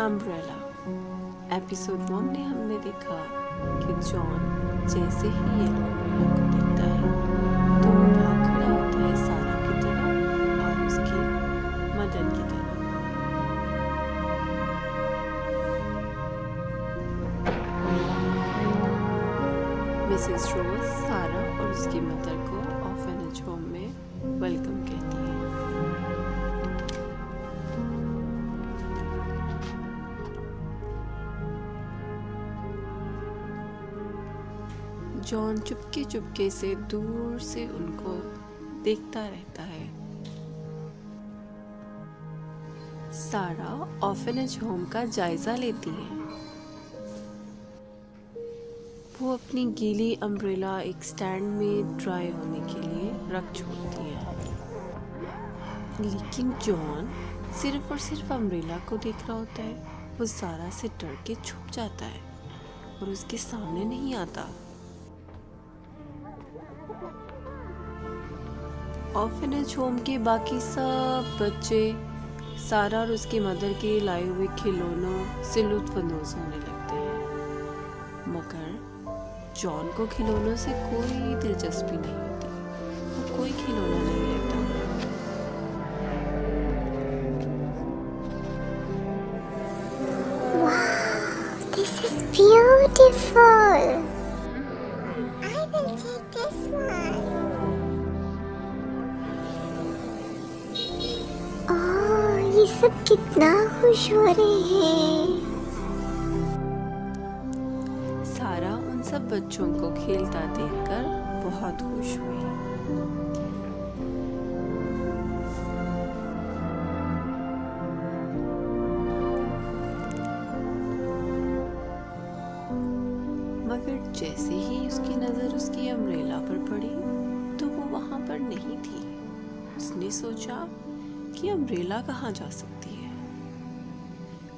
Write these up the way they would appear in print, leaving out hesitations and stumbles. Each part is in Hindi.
अम्ब्रेला। एपिसोड 1 में हमने देखा कि जॉन जैसे ही येलो अम्ब्रेला को देखता है तो वो भाग खड़ा होता है सारा की तरफ और उसकी मदद की तरफ। मिसेस रोज सारा और उसकी मदर को ऑर्फनेज होम में वेलकम कहती है। जॉन चुपके चुपके से दूर से उनको देखता रहता है। सारा ऑर्फनेज होम का जायजा लेती है। वो अपनी गीली अम्ब्रेला एक स्टैंड में ड्राई होने के लिए रख छोड़ती है, लेकिन जॉन सिर्फ और सिर्फ अम्ब्रेला को देख रहा होता है। वो सारा से डर के छुप जाता है और उसके सामने नहीं आता। ऑर्फनेज होम के बाकी सब बच्चे सारा और उसकी मदर के लाए हुए खिलौनों से लुत्फानंदोज होने लगते हैं, मगर जॉन को खिलौनों से कोई दिलचस्पी नहीं होती। वो कोई खिलौना नहीं लेता। Wow, this is beautiful. I will take this one. Oh, ये सब कितना खुश हो रहे हैं। सारा उन सब बच्चों को खेलता देखकर बहुत खुश हुई। मगर जैसे ही उसकी नजर उसकी अम्ब्रेला पर पड़ी तो वो वहां पर नहीं थी। उसने सोचा कि अम्ब्रेला कहाँ जा सकती है।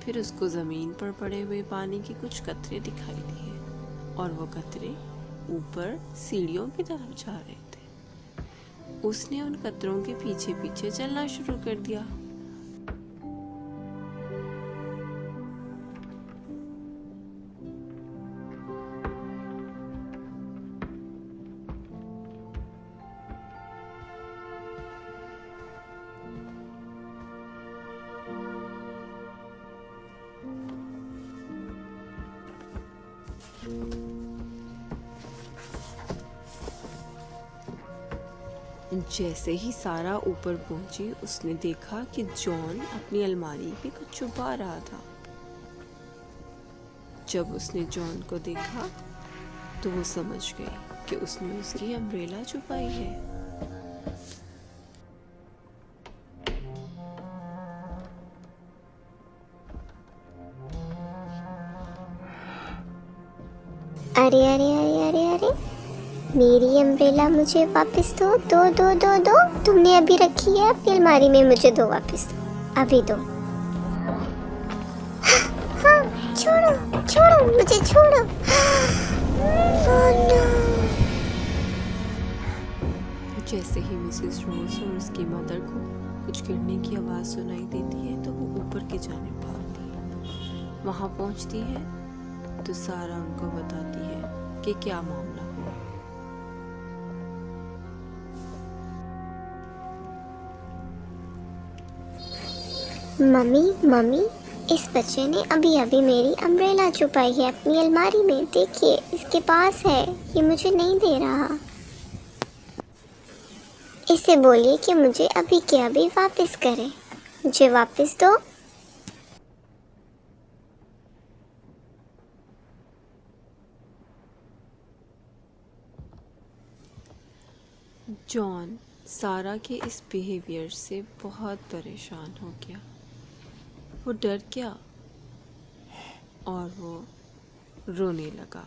फिर उसको जमीन पर पड़े हुए पानी के कुछ कतरे दिखाई दिए और वो कतरे ऊपर सीढ़ियों की तरफ जा रहे थे। उसने उन कतरों के पीछे पीछे चलना शुरू कर दिया। जैसे ही सारा ऊपर पहुंची उसने देखा कि जॉन अपनी अलमारी पे कुछ छुपा रहा था। जब उसने जॉन को देखा तो वो समझ गई कि उसने उसकी अम्ब्रेला छुपाई है। अरे अरे अरे अरे अरे, मेरी अम्ब्रेला मुझे वापस दो दो दो दो दो। तुमने अभी रखी है अपनी अलमारी में, मुझे दो वापस दो, अभी दो। हाँ, छोड़ो छोड़ो, मुझे छोड़ो। Oh no. जैसे ही मिसेस रोज और उसकी मदर को कुछ गिरने की आवाज़ सुनाई देती है तो वो ऊपर की जानिब भागती है। वहाँ पहुँचती है तो सारा उनको बताती है कि क्या मामला है। मम्मी मम्मी, इस बच्चे ने अभी अभी मेरी अम्ब्रेला छुपाई है अपनी अलमारी में। देखिए, इसके पास है, ये मुझे नहीं दे रहा। इसे बोलिए कि मुझे अभी के अभी वापस करे, मुझे वापस दो। जॉन सारा के इस बिहेवियर से बहुत परेशान हो गया। वो डर गया और वो रोने लगा।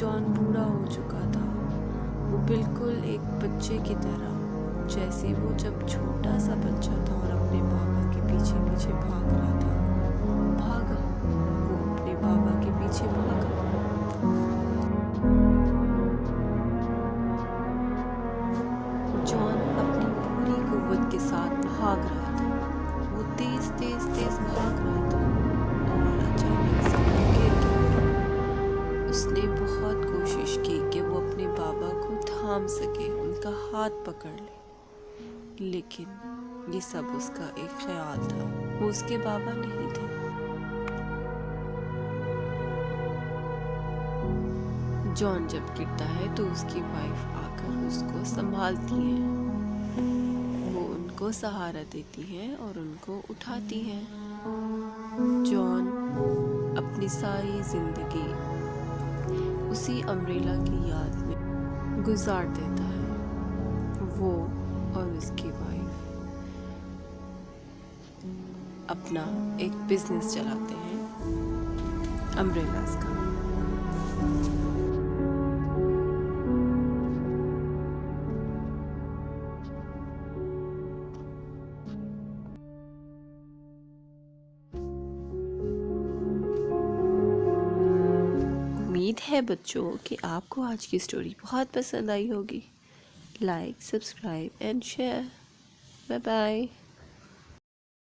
जॉन बूढ़ा हो चुका था। वो बिल्कुल एक बच्चे की तरह, जैसे वो जब छोटा सा बच्चा था और अपने बाबा के पीछे पीछे भाग रहा था। भागा, वो अपने बाबा के पीछे भागा। जॉन अपनी पूरी कुव्वत के साथ भाग रहा था। वो तेज तेज तेज भाग रहा था और अचानक से वो गिर गया। उसने बहुत कोशिश की कि वो अपने बाबा को थाम सके, उनका हाथ पकड़ ले, लेकिन ये सब उसका एक ख्याल था। वो उसके बाबा नहीं थे। जॉन जब गिरता है तो उसकी वाइफ आकर उसको संभालती है। वो उनको सहारा देती है और उनको उठाती है। जॉन अपनी सारी जिंदगी उसी अम्ब्रेला की याद में गुजार देता है। वो और उसकी वाइफ अपना एक बिजनेस चलाते हैं, अम्ब्रेलास का। उम्मीद है बच्चों कि आपको आज की स्टोरी बहुत पसंद आई होगी। Like, subscribe and share. Bye bye.